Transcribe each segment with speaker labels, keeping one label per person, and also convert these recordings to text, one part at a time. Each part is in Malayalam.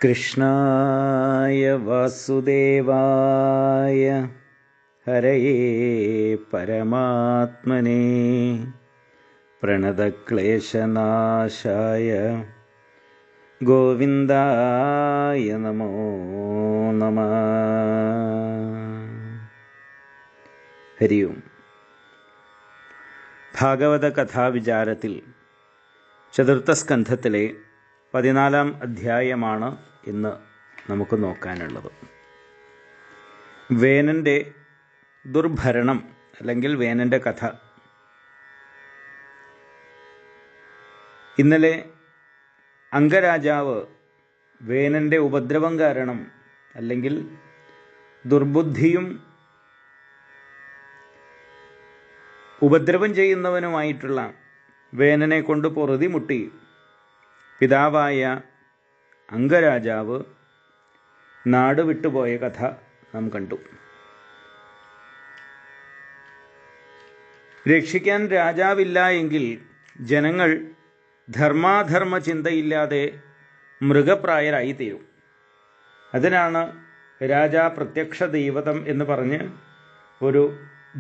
Speaker 1: കൃഷ്ണായ വാസുദേവായ ഹരയേ പരമാത്മനേ പ്രണതക്ലേശനാശായ ഗോവിന്ദായ നമോ നമഃ. ഹരി ഓം. ഭാഗവത കഥാവിചാരത്തിൽ ചതുർത്ഥ സ്കന്ധത്തിലെ 14-ാം അധ്യായമാണ് ഇന്ന് നമുക്ക് നോക്കാനുള്ളത്. വേനൻ്റെ ദുർഭരണം അല്ലെങ്കിൽ വേനൻ്റെ കഥ. ഇന്നലെ അംഗരാജാവ് വേനൻ്റെ ഉപദ്രവം കാരണം അല്ലെങ്കിൽ ദുർബുദ്ധിയും ഉപദ്രവം ചെയ്യുന്നവനുമായിട്ടുള്ള വേനനെ കൊണ്ട് പൊറുതിമുട്ടി പിതാവായ അംഗരാജാവ് നാട് വിട്ടുപോയ കഥ നാം കണ്ടു. രക്ഷിക്കാൻ രാജാവില്ല എങ്കിൽ ജനങ്ങൾ ധർമാധർമ്മ ചിന്തയില്ലാതെ മൃഗപ്രായരായിത്തീരും. അതിനാണ് രാജാ പ്രത്യക്ഷ ദൈവതം എന്ന് പറഞ്ഞ് ഒരു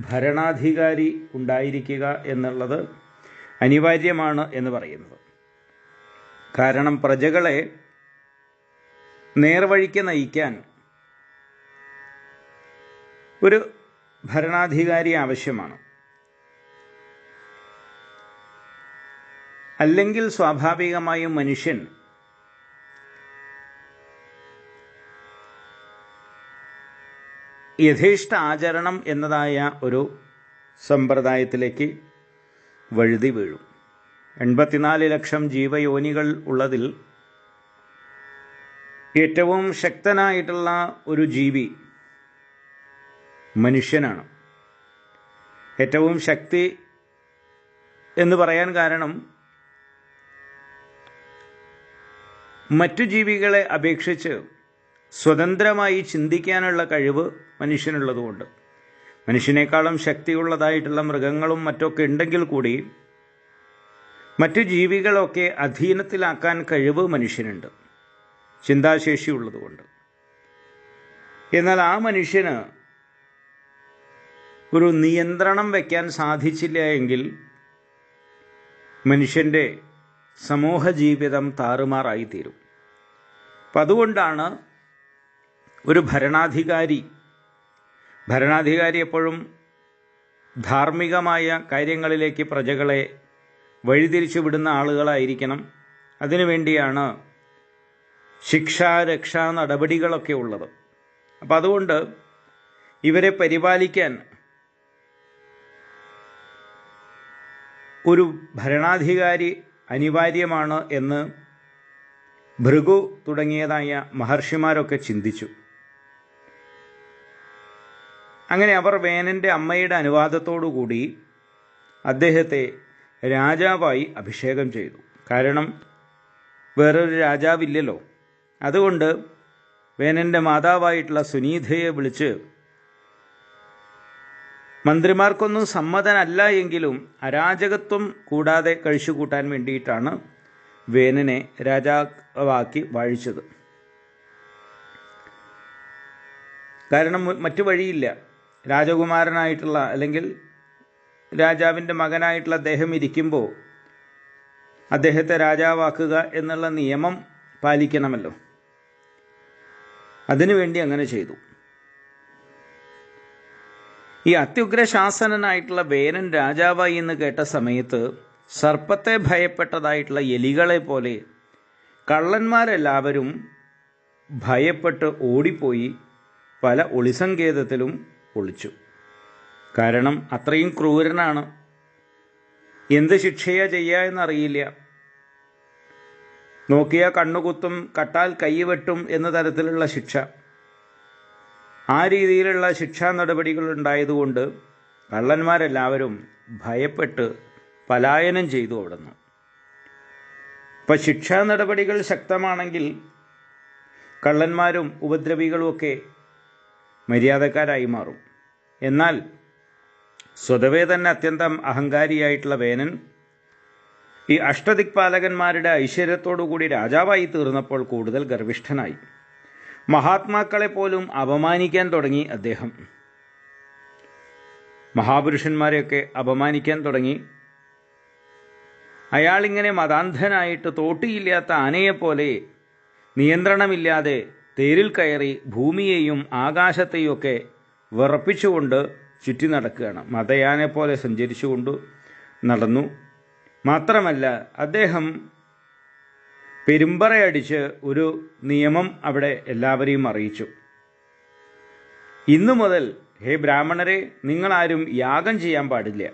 Speaker 1: ഭരണാധികാരി ഉണ്ടായിരിക്കുക എന്നുള്ളത് അനിവാര്യമാണ് എന്ന് പറയുന്നത്. കാരണം പ്രജകളെ നേർവഴിക്ക് നയിക്കാൻ ഒരു ഭരണാധികാരി ആവശ്യമാണ്. അല്ലെങ്കിൽ സ്വാഭാവികമായും മനുഷ്യൻ യഥേഷ്ട ആചരണം എന്നതായ ഒരു സമ്പ്രദായത്തിലേക്ക് വഴുതി വീഴും. 84 ലക്ഷം ജീവയോനികൾ ഉള്ളതിൽ ഏറ്റവും ശക്തനായിട്ടുള്ള ഒരു ജീവി മനുഷ്യനാണ്. ഏറ്റവും ശക്തി എന്ന് പറയാൻ കാരണം മറ്റു ജീവികളെ അപേക്ഷിച്ച് സ്വതന്ത്രമായി ചിന്തിക്കാനുള്ള കഴിവ് മനുഷ്യനുള്ളതുകൊണ്ട്. മനുഷ്യനേക്കാളും ശക്തിയുള്ളതായിട്ടുള്ള മൃഗങ്ങളും മറ്റൊക്കെ ഉണ്ടെങ്കിൽ കൂടി മറ്റു ജീവികളൊക്കെ അധീനത്തിലാക്കാൻ കഴിവ് മനുഷ്യനുണ്ട്, ചിന്താശേഷി ഉള്ളതുകൊണ്ട്. എന്നാൽ ആ മനുഷ്യന് ഒരു നിയന്ത്രണം വയ്ക്കാൻ സാധിച്ചില്ല എങ്കിൽ മനുഷ്യൻ്റെ സമൂഹ ജീവിതം താറുമാറായിത്തീരും. അപ്പം അതുകൊണ്ടാണ് ഒരു ഭരണാധികാരി എപ്പോഴും ധാർമ്മികമായ കാര്യങ്ങളിലേക്ക് പ്രജകളെ വഴിതിരിച്ചു വിടുന്ന ആളുകളായിരിക്കണം. അതിനുവേണ്ടിയാണ് ശിക്ഷാരക്ഷാ നടപടികളൊക്കെ ഉള്ളത്. അപ്പം അതുകൊണ്ട് ഇവരെ പരിപാലിക്കാൻ ഒരു ഭരണാധികാരി അനിവാര്യമാണ് എന്ന് ഭൃഗു തുടങ്ങിയതായ മഹർഷിമാരൊക്കെ ചിന്തിച്ചു. അങ്ങനെ അവർ വേനൻ്റെ അമ്മയുടെ അനുവാദത്തോടുകൂടി അദ്ദേഹത്തെ രാജാവായി അഭിഷേകം ചെയ്തു. കാരണം വേറൊരു രാജാവില്ലല്ലോ. അതുകൊണ്ട് വേനൻ്റെ മാതാവായിട്ടുള്ള സുനീധയെ വിളിച്ച് മന്ത്രിമാർക്കൊന്നും സമ്മതനല്ല എങ്കിലും അരാജകത്വം കൂടാതെ കഴിച്ചുകൂട്ടാൻ വേണ്ടിയിട്ടാണ് വേനനെ രാജാവാക്കി വാഴിച്ചത്. കാരണം മറ്റു വഴിയില്ല. രാജകുമാരനായിട്ടുള്ള അല്ലെങ്കിൽ രാജാവിൻ്റെ മകനായിട്ടുള്ള അദ്ദേഹം ഇരിക്കുമ്പോൾ അദ്ദേഹത്തെ രാജാവാക്കുക എന്നുള്ള നിയമം പാലിക്കണമല്ലോ. അതിനുവേണ്ടി അങ്ങനെ ചെയ്തു. ഈ അത്യുഗ്രശാസനനായിട്ടുള്ള വേനൻ രാജാവായി എന്ന് കേട്ട സമയത്ത് സർപ്പത്തെ ഭയപ്പെട്ടതായിട്ടുള്ള എലികളെ പോലെ കള്ളന്മാരെല്ലാവരും ഭയപ്പെട്ട് ഓടിപ്പോയി പല ഒളിസങ്കേതത്തിലും ഒളിച്ചു. കാരണം അത്രയും ക്രൂരനാണ്. എന്ത് ശിക്ഷയാ ചെയ്യുക എന്നറിയില്ല. നോക്കിയാൽ കണ്ണുകുത്തും, കട്ടാൽ കൈവെട്ടും എന്ന തരത്തിലുള്ള ശിക്ഷ. ആ രീതിയിലുള്ള ശിക്ഷാ നടപടികൾ ഉണ്ടായതുകൊണ്ട് കള്ളന്മാരെല്ലാവരും ഭയപ്പെട്ട് പലായനം ചെയ്തു അവിടുന്ന്. അപ്പം ശിക്ഷാ നടപടികൾ ശക്തമാണെങ്കിൽ കള്ളന്മാരും ഉപദ്രവികളുമൊക്കെ മര്യാദക്കാരായി മാറും. എന്നാൽ സ്വതവേ തന്നെ അത്യന്തം അഹങ്കാരിയായിട്ടുള്ള വേനൻ ഈ അഷ്ടദിക്പാലകന്മാരുടെ ഐശ്വര്യത്തോടുകൂടി രാജാവായി തീർന്നപ്പോൾ കൂടുതൽ ഗർവിഷ്ഠനായി. മഹാത്മാക്കളെ പോലും അപമാനിക്കാൻ തുടങ്ങി അദ്ദേഹം. മഹാപുരുഷന്മാരെയൊക്കെ അപമാനിക്കാൻ തുടങ്ങി. അയാളിങ്ങനെ മതാന്ധനായിട്ട് തോട്ടിയില്ലാത്ത ആനയെപ്പോലെ നിയന്ത്രണമില്ലാതെ തേരിൽ കയറി ഭൂമിയെയും ആകാശത്തെയും ഒക്കെ വിറപ്പിച്ചുകൊണ്ട് ചുറ്റി നടക്കുകയാണ്. മതയാനെപ്പോലെ സഞ്ചരിച്ചുകൊണ്ട് നടന്നു. മാത്രമല്ല, അദ്ദേഹം പെരുമ്പറയടിച്ച് ഒരു നിയമം അവിടെ എല്ലാവരെയും അറിയിച്ചു. ഇന്നു മുതൽ ഹേ ബ്രാഹ്മണരെ, നിങ്ങളാരും യാഗം ചെയ്യാൻ പാടില്ല,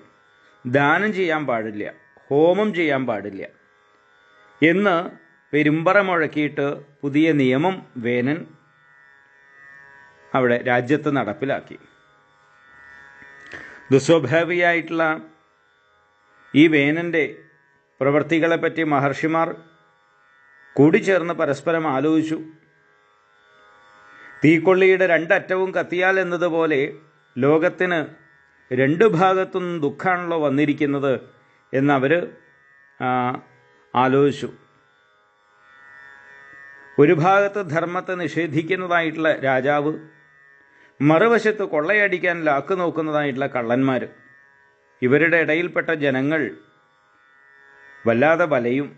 Speaker 1: ദാനം ചെയ്യാൻ പാടില്ല, ഹോമം ചെയ്യാൻ പാടില്ല എന്ന് പെരുമ്പറ മുഴക്കിയിട്ട് പുതിയ നിയമം വേനൻ അവിടെ രാജ്യത്ത് നടപ്പിലാക്കി. ദുസ്വഭാവിയായിട്ടുള്ള ഈ വേനൻ്റെ പ്രവൃത്തികളെപ്പറ്റി മഹർഷിമാർ കൂടിച്ചേർന്ന് പരസ്പരം ആലോചിച്ചു. തീക്കൊള്ളിയുടെ രണ്ടറ്റവും കത്തിയാൽ എന്നതുപോലെ ലോകത്തിന് രണ്ട് ഭാഗത്തുനിന്നും ദുഃഖമാണല്ലോ വന്നിരിക്കുന്നത് എന്നവർ ആലോചിച്ചു. ഒരു ഭാഗത്ത് ധർമ്മത്തെ നിഷേധിക്കുന്നതായിട്ടുള്ള രാജാവ്, മറുവശത്ത് കൊള്ളയടിക്കാൻ ലാക്ക് നോക്കുന്നതായിട്ടുള്ള കള്ളന്മാർ. ഇവരുടെ ഇടയിൽപ്പെട്ട ജനങ്ങൾ വല്ലാതെ വലയും.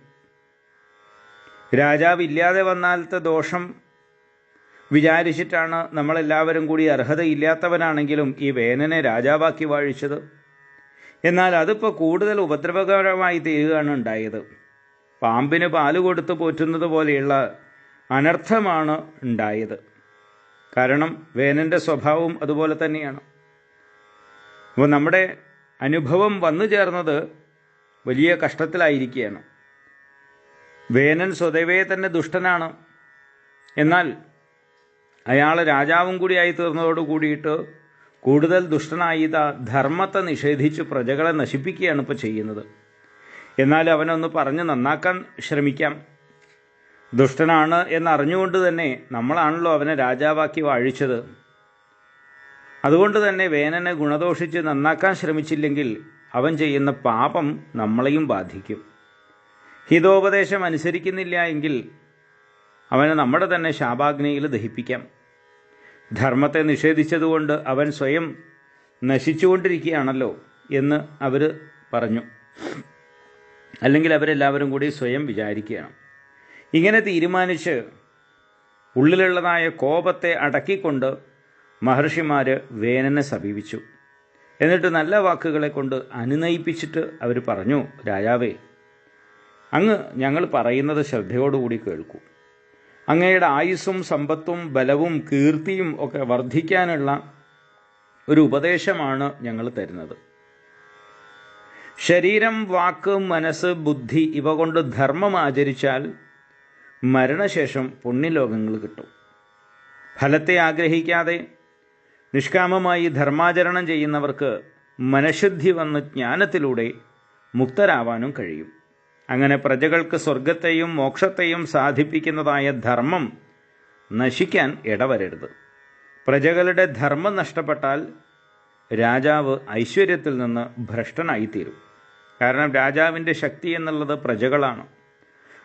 Speaker 1: രാജാവ് ഇല്ലാതെ വന്നാലത്തെ ദോഷം വിചാരിച്ചിട്ടാണ് നമ്മളെല്ലാവരും കൂടി അർഹതയില്ലാത്തവനാണെങ്കിലും ഈ വേനനെ രാജാവാക്കി വാഴിച്ചത്. എന്നാൽ അതിപ്പോൾ കൂടുതൽ ഉപദ്രവകരമായി തീരുകയാണ് ഉണ്ടായത്. പാമ്പിന് പാല് കൊടുത്ത് പോറ്റുന്നത് പോലെയുള്ള അനർത്ഥമാണ് ഉണ്ടായത്. കാരണം വേനൻ്റെ സ്വഭാവം അതുപോലെ തന്നെയാണ്. അപ്പോൾ നമ്മുടെ അനുഭവം വന്നു ചേർന്നത് വലിയ കഷ്ടത്തിലായിരിക്കുകയാണ്. വേനൻ സ്വതവേ തന്നെ ദുഷ്ടനാണ്. എന്നാൽ അയാൾ രാജാവും കൂടിയായി തീർന്നതോട് കൂടിയിട്ട് കൂടുതൽ ദുഷ്ടനായി ധർമ്മത്തെ നിഷേധിച്ച് പ്രജകളെ നശിപ്പിക്കുകയാണ് ഇപ്പോൾ ചെയ്യുന്നത്. എന്നാൽ അവനൊന്ന് പറഞ്ഞ് നന്നാക്കാൻ ശ്രമിക്കാം. ദുഷ്ടനാണ് എന്നറിഞ്ഞുകൊണ്ട് തന്നെ നമ്മളാണല്ലോ അവനെ രാജാവാക്കി വാഴിച്ചത്. അതുകൊണ്ട് തന്നെ വേനനെ ഗുണദോഷിച്ച് നന്നാക്കാൻ ശ്രമിച്ചില്ലെങ്കിൽ അവൻ ചെയ്യുന്ന പാപം നമ്മളെയും ബാധിക്കും. ഹിതോപദേശം അനുസരിക്കുന്നില്ല എങ്കിൽ അവനെ നമ്മുടെ തന്നെ ശാപാഗ്നിയിൽ ദഹിപ്പിക്കാം. ധർമ്മത്തെ നിഷേധിച്ചതുകൊണ്ട് അവൻ സ്വയം നശിച്ചുകൊണ്ടിരിക്കുകയാണല്ലോ എന്ന് അവർ പറഞ്ഞു. അല്ലെങ്കിൽ അവരെല്ലാവരും കൂടി സ്വയം വിചാരിക്കുകയാണ്. ഇങ്ങനെ തീരുമാനിച്ച് ഉള്ളിലുള്ളതായ കോപത്തെ അടക്കിക്കൊണ്ട് മഹർഷിമാർ വേനനെ സമീപിച്ചു. എന്നിട്ട് നല്ല വാക്കുകളെ കൊണ്ട് അനുനയിപ്പിച്ചിട്ട് അവർ പറഞ്ഞു, രാജാവേ, അങ്ങ് ഞങ്ങൾ പറയുന്നത് ശ്രദ്ധയോടുകൂടി കേൾക്കൂ. അങ്ങയുടെ ആയുസ്സും സമ്പത്തും ബലവും കീർത്തിയും ഒക്കെ വർദ്ധിക്കാനുള്ള ഒരു ഉപദേശമാണ് ഞങ്ങൾ തരുന്നത്. ശരീരം, വാക്ക്, മനസ്സ്, ബുദ്ധി ഇവ കൊണ്ട് ധർമ്മം ആചരിച്ചാൽ മരണശേഷം പുണ്യലോകങ്ങൾ കിട്ടും. ഫലത്തെ ആഗ്രഹിക്കാതെ നിഷ്കാമമായി ധർമാചരണം ചെയ്യുന്നവർക്ക് മനഃശുദ്ധി വന്ന് ജ്ഞാനത്തിലൂടെ മുക്തരാവാനും കഴിയും. അങ്ങനെ പ്രജകൾക്ക് സ്വർഗത്തെയും മോക്ഷത്തെയും സാധിപ്പിക്കുന്നതായ ധർമ്മം നശിക്കാൻ ഇടവരരുത്. പ്രജകളുടെ ധർമ്മം നഷ്ടപ്പെട്ടാൽ രാജാവ് ഐശ്വര്യത്തിൽ നിന്ന് ഭ്രഷ്ടനായിത്തീരും. കാരണം രാജാവിൻ്റെ ശക്തി എന്നുള്ളത് പ്രജകളാണ്.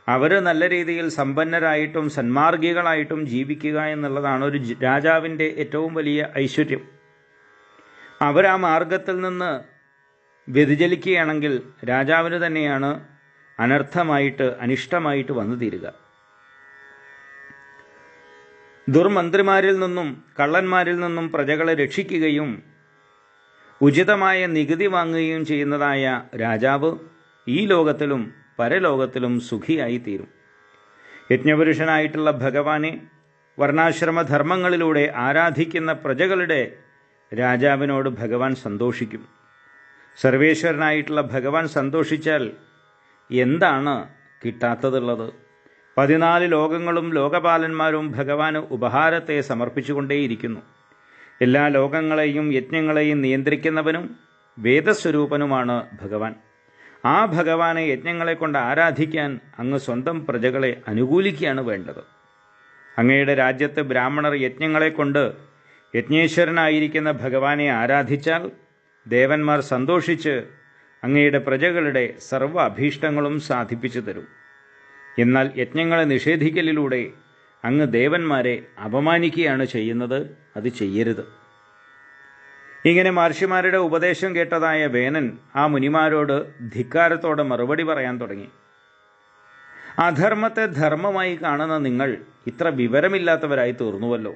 Speaker 1: അവർ നല്ല രീതിയിൽ സമ്പന്നരായിട്ടും സന്മാർഗികളായിട്ടും ജീവിക്കുക എന്നുള്ളതാണ് ഒരു രാജാവിൻ്റെ ഏറ്റവും വലിയ ഐശ്വര്യം. അവർ ആ മാർഗത്തിൽ നിന്ന് വ്യതിചലിക്കുകയാണെങ്കിൽ രാജാവിന് തന്നെയാണ് അനർത്ഥമായിട്ട് അനിഷ്ടമായിട്ട് വന്നു തീരുക. ദുർമന്ത്രിമാരിൽ നിന്നും കള്ളന്മാരിൽ നിന്നും പ്രജകളെ രക്ഷിക്കുകയും ഉചിതമായ നികുതി വാങ്ങുകയും ചെയ്യുന്നതായ രാജാവ് ഈ ലോകത്തിലും പരലോകത്തിലും സുഖിയായി തീരും. യജ്ഞപുരുഷനായിട്ടുള്ള ഭഗവാനെ വർണ്ണാശ്രമധർമ്മങ്ങളിലൂടെ ആരാധിക്കുന്ന പ്രജകളുടെ രാജാവിനോട് ഭഗവാൻ സന്തോഷിക്കും. സർവേശ്വരനായിട്ടുള്ള ഭഗവാൻ സന്തോഷിച്ചാൽ എന്താണ് കിട്ടാത്തതുള്ളത്? 14 ലോകങ്ങളും ലോകപാലന്മാരും ഭഗവാന് ഉപഹാരത്തെ സമർപ്പിച്ചുകൊണ്ടേയിരിക്കുന്നു. എല്ലാ ലോകങ്ങളെയും യജ്ഞങ്ങളെയും നിയന്ത്രിക്കുന്നവനും വേദസ്വരൂപനുമാണ് ഭഗവാൻ. ആ ഭഗവാനെ യജ്ഞങ്ങളെ കൊണ്ട് ആരാധിക്കാൻ അങ്ങ് സ്വന്തം പ്രജകളെ അനുകൂലിക്കുകയാണ് വേണ്ടത്. അങ്ങയുടെ രാജ്യത്ത് ബ്രാഹ്മണർ യജ്ഞങ്ങളെ കൊണ്ട് യജ്ഞേശ്വരനായിരിക്കുന്ന ഭഗവാനെ ആരാധിച്ചാൽ ദേവന്മാർ സന്തോഷിച്ച് അങ്ങയുടെ പ്രജകളുടെ സർവ്വ അഭീഷ്ടങ്ങളും സാധിപ്പിച്ചു തരും. എന്നാൽ യജ്ഞങ്ങളെ നിഷേധിക്കലിലൂടെ അങ്ങ് ദേവന്മാരെ അപമാനിക്കുകയാണ് ചെയ്യുന്നത്. അത് ചെയ്യരുത്. ഇങ്ങനെ മഹർഷിമാരുടെ ഉപദേശം കേട്ടതായ വേനൻ ആ മുനിമാരോട് ധിക്കാരത്തോടെ മറുപടി പറയാൻ തുടങ്ങി. അധർമ്മത്തെ ധർമ്മമായി കാണുന്ന നിങ്ങൾ ഇത്ര വിവരമില്ലാത്തവരായി തീർന്നുവല്ലോ.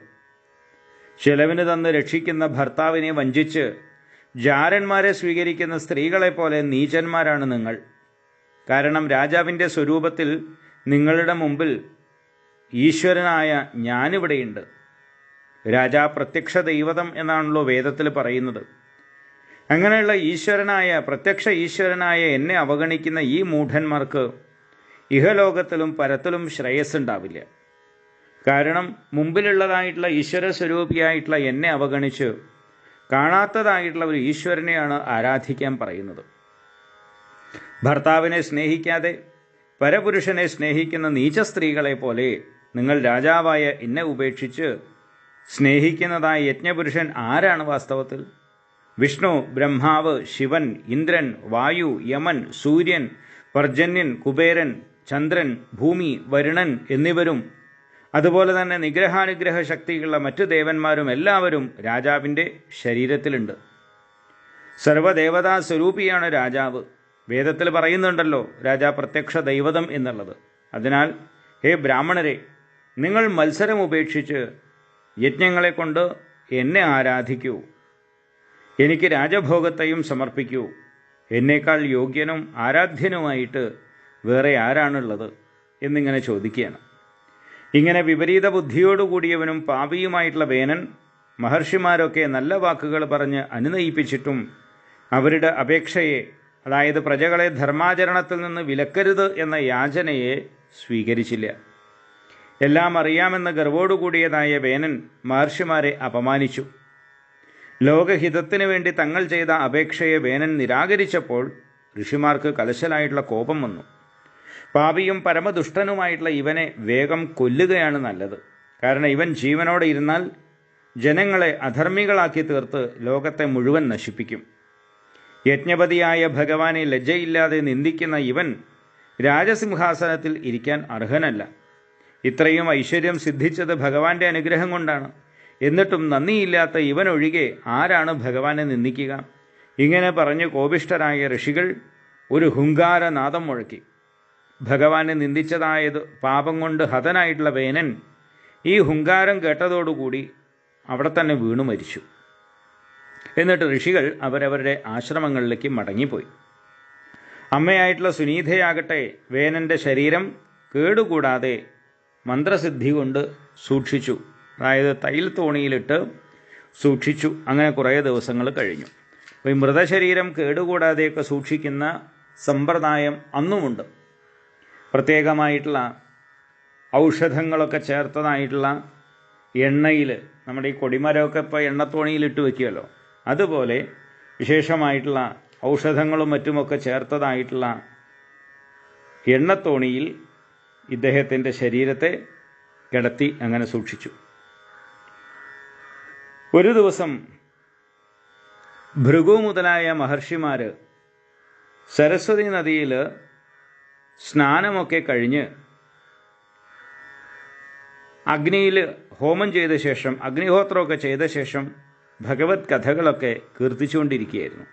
Speaker 1: ചെലവിന് തന്ന് രക്ഷിക്കുന്ന ഭർത്താവിനെ വഞ്ചിച്ച് ജാരന്മാരെ സ്വീകരിക്കുന്ന സ്ത്രീകളെപ്പോലെ നീചന്മാരാണ് നിങ്ങൾ. കാരണം രാജാവിൻ്റെ സ്വരൂപത്തിൽ നിങ്ങളുടെ മുമ്പിൽ ഈശ്വരനായ ഞാനിവിടെയുണ്ട്. രാജാ പ്രത്യക്ഷ ദൈവതം എന്നാണല്ലോ വേദത്തിൽ പറയുന്നത്. അങ്ങനെയുള്ള പ്രത്യക്ഷ ഈശ്വരനായ എന്നെ അവഗണിക്കുന്ന ഈ മൂഢന്മാർക്ക് ഇഹലോകത്തിലും പരത്തിലും ശ്രേയസ്സുണ്ടാവില്ല. കാരണം മുമ്പിലുള്ളതായിട്ടുള്ള ഈശ്വര സ്വരൂപിയായിട്ടുള്ള എന്നെ അവഗണിച്ച് കാണാത്തതായിട്ടുള്ള ഒരു ഈശ്വരനെയാണ് ആരാധിക്കാൻ പറയുന്നത്. ഭർത്താവിനെ സ്നേഹിക്കാതെ പരപുരുഷനെ സ്നേഹിക്കുന്ന നീച സ്ത്രീകളെ പോലെ നിങ്ങൾ രാജാവായ എന്നെ ഉപേക്ഷിച്ച് സ്നേഹിക്കുന്നതായ യജ്ഞപുരുഷൻ ആരാണ് വാസ്തവത്തിൽ? വിഷ്ണു, ബ്രഹ്മാവ്, ശിവൻ, ഇന്ദ്രൻ, വായു, യമൻ, സൂര്യൻ, പർജന്യൻ, കുബേരൻ, ചന്ദ്രൻ, ഭൂമി, വരുണൻ എന്നിവരും അതുപോലെ തന്നെ നിഗ്രഹാനുഗ്രഹ ശക്തികളുള്ള മറ്റു ദേവന്മാരും എല്ലാവരും രാജാവിൻ്റെ ശരീരത്തിലുണ്ട്. സർവദേവതാ സ്വരൂപിയാണ് രാജാവ്. വേദത്തിൽ പറയുന്നുണ്ടല്ലോ രാജാ പ്രത്യക്ഷ ദൈവതം എന്നുള്ളത്. അതിനാൽ ഹേ ബ്രാഹ്മണരെ, നിങ്ങൾ മത്സരം ഉപേക്ഷിച്ച് യജ്ഞങ്ങളെ കൊണ്ട് എന്നെ ആരാധിക്കൂ. എനിക്ക് രാജഭോഗത്തെയും സമർപ്പിക്കൂ. എന്നേക്കാൾ യോഗ്യനും ആരാധ്യനുമായിട്ട് വേറെ ആരാണുള്ളത് എന്നിങ്ങനെ ചോദിക്കുകയാണ്. ഇങ്ങനെ വിപരീത ബുദ്ധിയോടുകൂടിയവനും പാപിയുമായിട്ടുള്ള വേനൻ മഹർഷിമാരൊക്കെ നല്ല വാക്കുകൾ പറഞ്ഞ് അനുനയിപ്പിച്ചിട്ടും അവരുടെ അപേക്ഷയെ, അതായത് പ്രജകളെ ധർമാചരണത്തിൽ നിന്ന് വിലക്കരുത് എന്ന യാചനയെ സ്വീകരിച്ചില്ല. എല്ലാം അറിയാമെന്ന ഗർവോടുകൂടിയതായ വേനൻ മഹർഷിമാരെ അപമാനിച്ചു. ലോകഹിതത്തിന് വേണ്ടി തങ്ങൾ ചെയ്ത അപേക്ഷയെ വേനൻ നിരാകരിച്ചപ്പോൾ ഋഷിമാർക്ക് കലശലായിട്ടുള്ള കോപം വന്നു. പാപിയും പരമദുഷ്ടനുമായിട്ടുള്ള ഇവനെ വേഗം കൊല്ലുകയാണ് നല്ലത്. കാരണം ഇവൻ ജീവനോടെ ഇരുന്നാൽ ജനങ്ങളെ അധർമ്മികളാക്കി തീർത്ത് ലോകത്തെ മുഴുവൻ നശിപ്പിക്കും. യജ്ഞപതിയായ ഭഗവാനെ ലജ്ജയില്ലാതെ നിന്ദിക്കുന്ന ഇവൻ രാജസിംഹാസനത്തിൽ ഇരിക്കാൻ അർഹനല്ല. ഇത്രയും ഐശ്വര്യം സിദ്ധിച്ചത് ഭഗവാന്റെ അനുഗ്രഹം കൊണ്ടാണ്. എന്നിട്ടും നന്ദിയില്ലാത്ത ഇവനൊഴികെ ആരാണ് ഭഗവാനെ നിന്ദിക്കുക? ഇങ്ങനെ പറഞ്ഞ് കോപിഷ്ഠരായ ഋഷികൾ ഒരു ഹുങ്കാരനാദം മുഴക്കി. ഭഗവാനെ നിന്ദിച്ചതായത് പാപം കൊണ്ട് ഹതനായിട്ടുള്ള വേനൻ ഈ ഹുങ്കാരം കേട്ടതോടുകൂടി അവിടെ തന്നെ വീണു മരിച്ചു. എന്നിട്ട് ഋഷികൾ അവരവരുടെ ആശ്രമങ്ങളിലേക്ക് മടങ്ങിപ്പോയി. അമ്മയായിട്ടുള്ള സുനീതയാകട്ടെ വേനൻ്റെ ശരീരം കേടുകൂടാതെ മന്ത്രസിദ്ധി കൊണ്ട് സൂക്ഷിച്ചു. അതായത് തൈലത്തോണിയിലിട്ട് സൂക്ഷിച്ചു. അങ്ങനെ കുറേ ദിവസങ്ങൾ കഴിഞ്ഞു. അപ്പോൾ ഈ മൃതശരീരം കേടുകൂടാതെയൊക്കെ സൂക്ഷിക്കുന്ന സമ്പ്രദായം അന്നുമുണ്ട്. പ്രത്യേകമായിട്ടുള്ള ഔഷധങ്ങളൊക്കെ ചേർത്തതായിട്ടുള്ള എണ്ണയിൽ, നമ്മുടെ ഈ കൊടിമരമൊക്കെ ഇപ്പോൾ എണ്ണത്തോണിയിലിട്ട് വയ്ക്കുമല്ലോ, അതുപോലെ വിശേഷമായിട്ടുള്ള ഔഷധങ്ങളും മറ്റുമൊക്കെ ചേർത്തതായിട്ടുള്ള എണ്ണത്തോണിയിൽ ഇദ്ദേഹത്തിൻ്റെ ശരീരത്തെ കിടത്തി അങ്ങനെ സൂക്ഷിച്ചു. ഒരു ദിവസം ഭൃഗു മുതലായ മഹർഷിമാർ സരസ്വതി നദിയിൽ സ്നാനമൊക്കെ കഴിഞ്ഞ് അഗ്നിയിൽ ഹോമം ചെയ്ത ശേഷം, അഗ്നിഹോത്രമൊക്കെ ചെയ്ത ശേഷം ഭഗവത് കഥകളൊക്കെ കീർത്തിച്ചുകൊണ്ടിരിക്കുകയായിരുന്നു.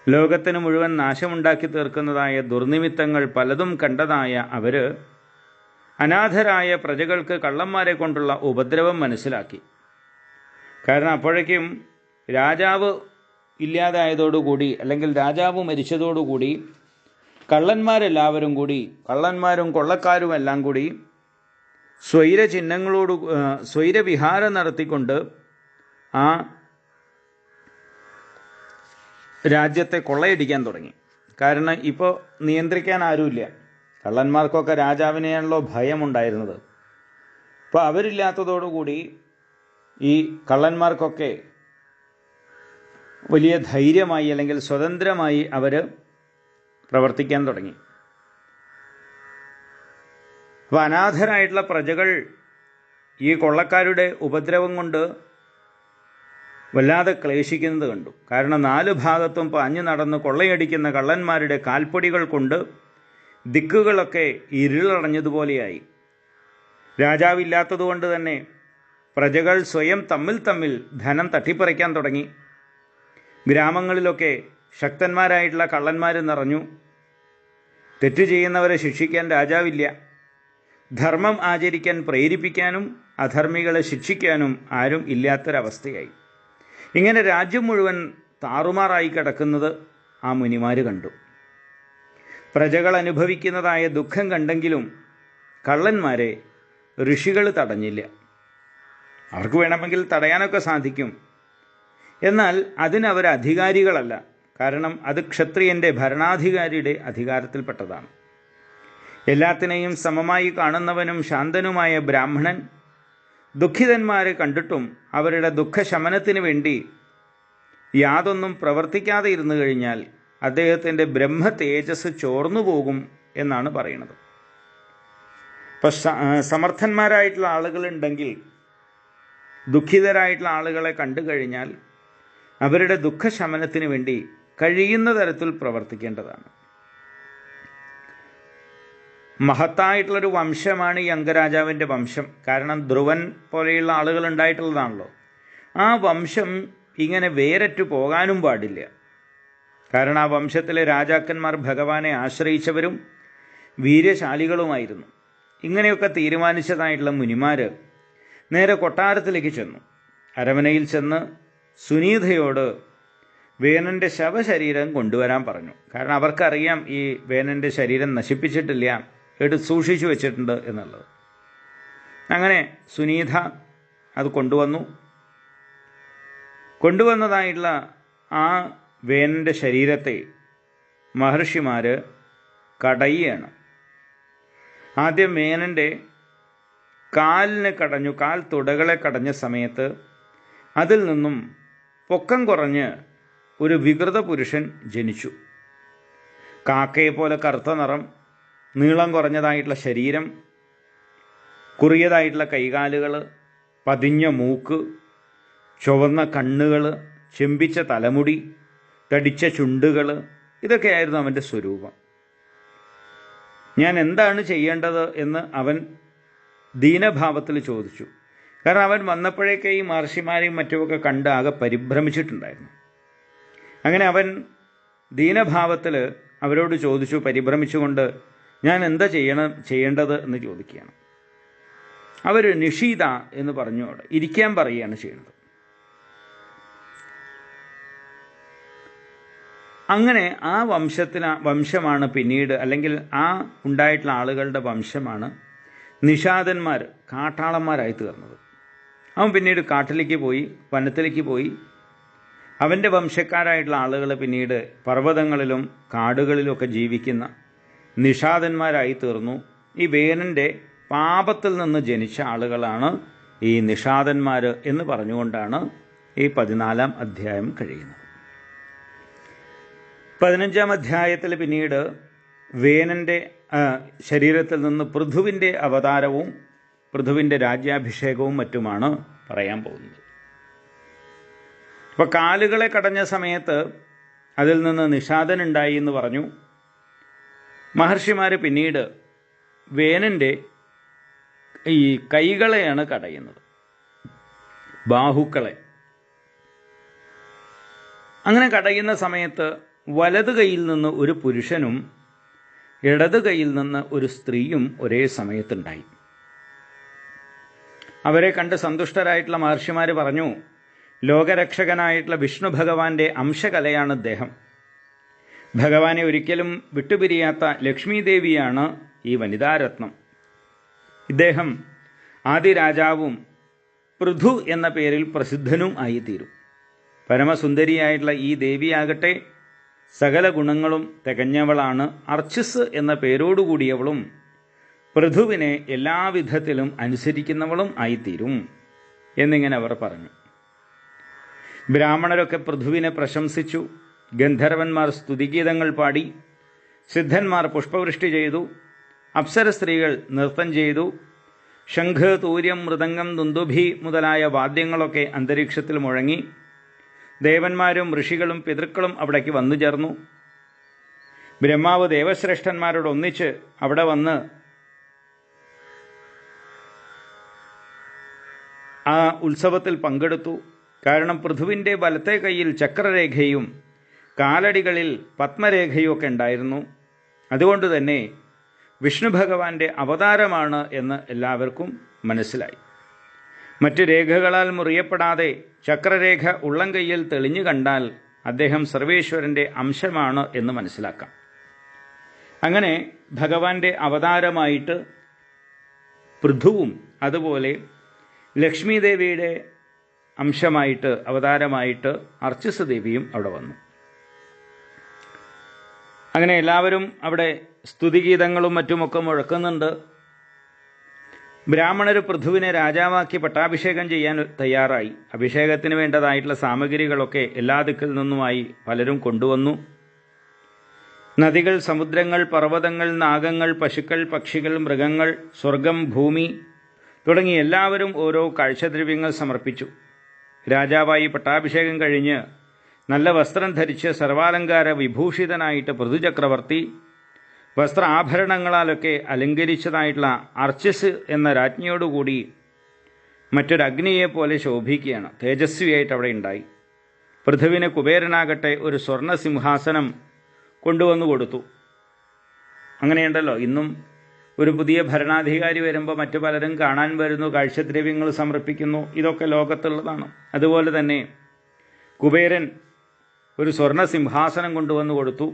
Speaker 1: ലോകത്തിന് മുഴുവൻ നാശമുണ്ടാക്കി തീർക്കുന്നതായ ദുർനിമിത്തങ്ങൾ പലതും കണ്ടതായ അവർ അനാഥരായ പ്രജകൾക്ക് കള്ളന്മാരെ കൊണ്ടുള്ള ഉപദ്രവം മനസ്സിലാക്കി. കാരണം അപ്പോഴേക്കും രാജാവ് ഇല്ലാതായതോടുകൂടി, അല്ലെങ്കിൽ രാജാവ് മരിച്ചതോടുകൂടി കള്ളന്മാരെല്ലാവരും കൂടി, കള്ളന്മാരും കൊള്ളക്കാരും എല്ലാം കൂടി സ്വൈരവിഹാരം നടത്തിക്കൊണ്ട് ആ രാജ്യത്തെ കൊള്ളയടിക്കാൻ തുടങ്ങി. കാരണം ഇപ്പോൾ നിയന്ത്രിക്കാൻ ആരുമില്ല. കള്ളന്മാർക്കൊക്കെ രാജാവിനെയാണല്ലോ ഭയമുണ്ടായിരുന്നത്. അപ്പോൾ അവരില്ലാത്തതോടുകൂടി ഈ കള്ളന്മാർക്കൊക്കെ വലിയ ധൈര്യമായി, അല്ലെങ്കിൽ സ്വതന്ത്രമായി അവർ പ്രവർത്തിക്കാൻ തുടങ്ങി. അപ്പോൾ അനാഥരായിട്ടുള്ള പ്രജകൾ ഈ കൊള്ളക്കാരുടെ ഉപദ്രവം കൊണ്ട് വല്ലാതെ ക്ലേശിക്കുന്നത് കണ്ടു. കാരണം 4 ഭാഗത്തും പാഞ്ഞു നടന്ന് കൊള്ളയടിക്കുന്ന കള്ളന്മാരുടെ കാൽപ്പൊടികൾ കൊണ്ട് ദിക്കുകളൊക്കെ ഇരുളടഞ്ഞതുപോലെയായി. രാജാവില്ലാത്തതുകൊണ്ട് തന്നെ പ്രജകൾ സ്വയം തമ്മിൽ ധനം തട്ടിപ്പറിക്കാൻ തുടങ്ങി. ഗ്രാമങ്ങളിലൊക്കെ ശക്തന്മാരായിട്ടുള്ള കള്ളന്മാർ നിറഞ്ഞു. തെറ്റ് ചെയ്യുന്നവരെ ശിക്ഷിക്കാൻ രാജാവില്ല. ധർമ്മം ആചരിക്കാൻ പ്രേരിപ്പിക്കാനും അധർമ്മികളെ ശിക്ഷിക്കാനും ആരും ഇല്ലാത്തൊരവസ്ഥയായി. ഇങ്ങനെ രാജ്യം മുഴുവൻ താറുമാറായി കിടക്കുന്നത് ആ മുനിമാർ കണ്ടു. പ്രജകൾ അനുഭവിക്കുന്നതായ ദുഃഖം കണ്ടെങ്കിലും കള്ളന്മാരെ ഋഷികൾ തടഞ്ഞില്ല. അവർക്ക് വേണമെങ്കിൽ തടയാനൊക്കെ സാധിക്കും. എന്നാൽ അതിനവർ അധികാരികളല്ല. കാരണം അത് ക്ഷത്രിയൻ്റെ ഭരണാധികാരിയുടെ അധികാരത്തിൽപ്പെട്ടതാണ്. എല്ലാത്തിനെയും സമമായി കാണുന്നവനും ശാന്തനുമായ ബ്രാഹ്മണൻ ദുഃഖിതന്മാരെ കണ്ടിട്ടും അവരുടെ ദുഃഖശമനത്തിന് വേണ്ടി യാതൊന്നും പ്രവർത്തിക്കാതെ ഇരുന്നു കഴിഞ്ഞാൽ അദ്ദേഹത്തിൻ്റെ ബ്രഹ്മ തേജസ് ചോർന്നു പോകും എന്നാണ് പറയുന്നത്. ഇപ്പം സമർത്ഥന്മാരായിട്ടുള്ള ആളുകളുണ്ടെങ്കിൽ ദുഃഖിതരായിട്ടുള്ള ആളുകളെ കണ്ടു കഴിഞ്ഞാൽ അവരുടെ ദുഃഖശമനത്തിന് വേണ്ടി കഴിയുന്ന തരത്തിൽ പ്രവർത്തിക്കേണ്ടതാണ്. മഹത്തായിട്ടുള്ളൊരു വംശമാണ് ഈ അംഗരാജാവിൻ്റെ വംശം. കാരണം ധ്രുവൻ പോലെയുള്ള ആളുകൾ ഉണ്ടായിട്ടുള്ളതാണല്ലോ. ആ വംശം ഇങ്ങനെ വേരറ്റു പോകാനും പാടില്ല. കാരണം ആ വംശത്തിലെ രാജാക്കന്മാർ ഭഗവാനെ ആശ്രയിച്ചവരും വീര്യശാലികളുമായിരുന്നു. ഇങ്ങനെയൊക്കെ തീരുമാനിച്ചതായിട്ടുള്ള മുനിമാർ നേരെ കൊട്ടാരത്തിലേക്ക് ചെന്നു. അരമനയിൽ ചെന്ന് സുനീതയോട് വേനൻ്റെ ശവശരീരം കൊണ്ടുവരാൻ പറഞ്ഞു. കാരണം അവർക്കറിയാം ഈ വേനൻ്റെ ശരീരം നശിപ്പിച്ചിട്ടില്ല, എടുത്ത് സൂക്ഷിച്ചു വെച്ചിട്ടുണ്ട് എന്നുള്ളത്. അങ്ങനെ സുനീത അത് കൊണ്ടുവന്നതായിട്ടുള്ള ആ വേനൻ്റെ ശരീരത്തെ മഹർഷിമാർ കടയുകയാണ്. ആദ്യം വേനൻ്റെ കാലിനെ കടഞ്ഞു. കാൽ തുടകളെ കടഞ്ഞ സമയത്ത് അതിൽ നിന്നും പൊക്കം കുറഞ്ഞ് ഒരു വികൃത പുരുഷൻ ജനിച്ചു. കാക്കയെ പോലെ കറുത്ത നിറം, നീളം കുറഞ്ഞതായിട്ടുള്ള ശരീരം, കുറിയതായിട്ടുള്ള കൈകാലുകൾ, പതിഞ്ഞ മൂക്ക്, ചുവന്ന കണ്ണുകൾ, ചെമ്പിച്ച തലമുടി, തടിച്ച ചുണ്ടുകൾ, ഇതൊക്കെയായിരുന്നു അവൻ്റെ സ്വരൂപം. ഞാൻ എന്താണ് ചെയ്യേണ്ടത് എന്ന് അവൻ ദീനഭാവത്തിൽ ചോദിച്ചു. കാരണം അവൻ വന്നപ്പോഴേക്കേ ഈ മഹർഷിമാരെയും മറ്റുമൊക്കെ കണ്ട് ആകെ പരിഭ്രമിച്ചിട്ടുണ്ടായിരുന്നു. അങ്ങനെ അവൻ ദീനഭാവത്തിൽ അവരോട് ചോദിച്ചു, പരിഭ്രമിച്ചുകൊണ്ട്, ഞാൻ എന്താ ചെയ്യേണ്ടത് എന്ന് ചോദിക്കുകയാണ്. അവർ നിഷീത എന്ന് പറഞ്ഞോട് ഇരിക്കാൻ പറയുകയാണ് ചെയ്യുന്നത്. അങ്ങനെ ആ വംശമാണ് പിന്നീട്, അല്ലെങ്കിൽ ആ ഉണ്ടായിട്ടുള്ള ആളുകളുടെ വംശമാണ് നിഷാദന്മാർ, കാട്ടാളന്മാരായി തീർന്നത്. അവൻ പിന്നീട് കാട്ടിലേക്ക് പോയി, വനത്തിലേക്ക് പോയി. അവൻ്റെ വംശക്കാരായിട്ടുള്ള ആളുകൾ പിന്നീട് പർവ്വതങ്ങളിലും കാടുകളിലുമൊക്കെ ജീവിക്കുന്ന നിഷാദന്മാരായി തീർന്നു. ഈ വേനൻ്റെ പാപത്തിൽ നിന്ന് ജനിച്ച ആളുകളാണ് ഈ നിഷാദന്മാർ എന്ന് പറഞ്ഞുകൊണ്ടാണ് ഈ 14-ാം അധ്യായം കഴിയുന്നത്. 15-ാം അധ്യായത്തിൽ പിന്നീട് വേനൻ്റെ ശരീരത്തിൽ നിന്ന് പൃഥുവിൻ്റെ അവതാരവും പൃഥുവിൻ്റെ രാജ്യാഭിഷേകവും മറ്റുമാണ് പറയാൻ പോകുന്നത്. അപ്പോൾ കാലുകളെ കടഞ്ഞ സമയത്ത് അതിൽ നിന്ന് നിഷാദനുണ്ടായി എന്ന് പറഞ്ഞു. മഹർഷിമാർ പിന്നീട് വേനൻ്റെ ഈ കൈകളെയാണ് കടയുന്നത്, ബാഹുക്കളെ. അങ്ങനെ കടയുന്ന സമയത്ത് വലത് കൈയിൽ നിന്ന് ഒരു പുരുഷനും ഇടത് കൈയിൽ നിന്ന് ഒരു സ്ത്രീയും ഒരേ സമയത്തുണ്ടായി. അവരെ കണ്ട് സന്തുഷ്ടരായിട്ടുള്ള മഹർഷിമാർ പറഞ്ഞു, ലോകരക്ഷകനായിട്ടുള്ള വിഷ്ണു ഭഗവാന്റെ അംശകലയാണ് അദ്ദേഹം. ഭഗവാനെ ഒരിക്കലും വിട്ടുപിരിയാത്ത ലക്ഷ്മി ദേവിയാണ് ഈ വനിതാരത്നം. ഇദ്ദേഹം ആദിരാജാവും പൃഥു എന്ന പേരിൽ പ്രസിദ്ധനും ആയിത്തീരും. പരമസുന്ദരിയായിട്ടുള്ള ഈ ദേവിയാകട്ടെ സകല ഗുണങ്ങളും തികഞ്ഞവളാണ്. അർച്ചിസ് എന്ന പേരോടുകൂടിയവളും പൃഥുവിനെ എല്ലാവിധത്തിലും അനുസരിക്കുന്നവളും ആയിത്തീരും എന്നിങ്ങനെ അവർ പറഞ്ഞു. ബ്രാഹ്മണരൊക്കെ പൃഥുവിനെ പ്രശംസിച്ചു. ഗന്ധർവന്മാർ സ്തുതിഗീതങ്ങൾ പാടി, സിദ്ധന്മാർ പുഷ്പവൃഷ്ടി ചെയ്തു, അപ്സര സ്ത്രീകൾ നൃത്തം ചെയ്തു. ശംഖ്, തൂര്യം, മൃദംഗം, ദുന്ദുഭി മുതലായ വാദ്യങ്ങളൊക്കെ അന്തരീക്ഷത്തിൽ മുഴങ്ങി. ദേവന്മാരും ഋഷികളും പിതൃക്കളും അവിടേക്ക് വന്നു ചേർന്നു. ബ്രഹ്മാവ് ദേവശ്രേഷ്ഠന്മാരോട് ഒന്നിച്ച് അവിടെ വന്ന് ആ ഉത്സവത്തിൽ പങ്കെടുത്തു. കാരണം പൃഥുവിൻ്റെ വലത്തെ കൈയിൽ ചക്രരേഖയും കാലടികളിൽ പത്മരേഖയും ഒക്കെ ഉണ്ടായിരുന്നു. അതുകൊണ്ട് തന്നെ വിഷ്ണു ഭഗവാന്റെ അവതാരമാണ് എന്ന് എല്ലാവർക്കും മനസ്സിലായി. മറ്റ് രേഖകളാൽ മുറിയപ്പെടാതെ ചക്രരേഖ ഉള്ളം കൈയിൽ തെളിഞ്ഞു കണ്ടാൽ അദ്ദേഹം സർവേശ്വരൻ്റെ അംശമാണ് എന്ന് മനസ്സിലാക്കാം. അങ്ങനെ ഭഗവാന്റെ അവതാരമായിട്ട് പൃഥുവും അതുപോലെ ലക്ഷ്മി ദേവിയുടെ അംശമായിട്ട് അവതാരമായിട്ട് അർച്ചിസ് ദേവിയും അവിടെ വന്നു. അങ്ങനെ എല്ലാവരും അവിടെ സ്തുതിഗീതങ്ങളും മറ്റുമൊക്കെ മുഴക്കുന്നുണ്ട്. ബ്രാഹ്മണർ പൃഥുവിനെ രാജാവാക്കി പട്ടാഭിഷേകം ചെയ്യാൻ തയ്യാറായി. അഭിഷേകത്തിന് വേണ്ടതായിട്ടുള്ള സാമഗ്രികളൊക്കെ എല്ലാ ദിക്കിൽ നിന്നുമായി പലരും കൊണ്ടുവന്നു. നദികൾ, സമുദ്രങ്ങൾ, പർവ്വതങ്ങൾ, നാഗങ്ങൾ, പശുക്കൾ, പക്ഷികൾ, മൃഗങ്ങൾ, സ്വർഗം, ഭൂമി തുടങ്ങി എല്ലാവരും ഓരോ കാഴ്ചദ്രവ്യങ്ങൾ സമർപ്പിച്ചു. രാജാവായി പട്ടാഭിഷേകം കഴിഞ്ഞ് നല്ല വസ്ത്രം ധരിച്ച് സർവാലങ്കാര വിഭൂഷിതനായിട്ട് പൃഥുചക്രവർത്തി വസ്ത്രാഭരണങ്ങളാലൊക്കെ അലങ്കരിച്ചതായിട്ടുള്ള അർച്ചിസ് എന്ന രാജ്ഞിയോടുകൂടി മറ്റൊരഗ്നിയെപ്പോലെ ശോഭിക്കുകയാണ്. തേജസ്വിയായിട്ട് അവിടെ ഉണ്ടായി. പൃഥുവിന് കുബേരനാകട്ടെ ഒരു സ്വർണ്ണ സിംഹാസനം കൊണ്ടുവന്നു കൊടുത്തു. അങ്ങനെയുണ്ടല്ലോ, ഇന്നും ഒരു പുതിയ ഭരണാധികാരി വരുമ്പോൾ മറ്റു പലരും കാണാൻ വരുന്നു, കാഴ്ചദ്രവ്യങ്ങൾ സമർപ്പിക്കുന്നു. ഇതൊക്കെ ലോകത്തുള്ളതാണ്. അതുപോലെ തന്നെ കുബേരൻ ഒരു സ്വർണ്ണ സിംഹാസനം കൊണ്ടുവന്നു കൊടുത്തു.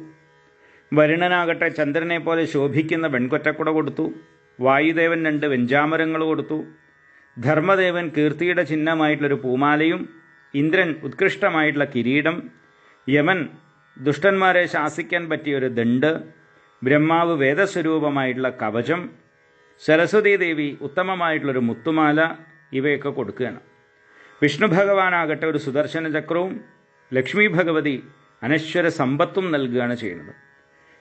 Speaker 1: വരുണനാകട്ടെ ചന്ദ്രനെ പോലെ ശോഭിക്കുന്ന വെൺകൊറ്റക്കുട കൊടുത്തു. വായുദേവൻ 2 വെഞ്ചാമരങ്ങൾ കൊടുത്തു. ധർമ്മദേവൻ കീർത്തിയുടെ ചിഹ്നമായിട്ടുള്ളൊരു പൂമാലയും, ഇന്ദ്രൻ ഉത്കൃഷ്ടമായിട്ടുള്ള കിരീടം, യമൻ ദുഷ്ടന്മാരെ ശാസിക്കാൻ പറ്റിയൊരു ദണ്ഡ്, ബ്രഹ്മാവ് വേദസ്വരൂപമായിട്ടുള്ള കവചം, സരസ്വതീ ദേവി ഉത്തമമായിട്ടുള്ളൊരു മുത്തുമാല, ഇവയൊക്കെ കൊടുക്കുകയാണ്. വിഷ്ണു ഭഗവാനാകട്ടെ ഒരു സുദർശന ചക്രവും ലക്ഷ്മി ഭഗവതി അനശ്വര സമ്പത്തും നൽകുകയാണ് ചെയ്യുന്നത്.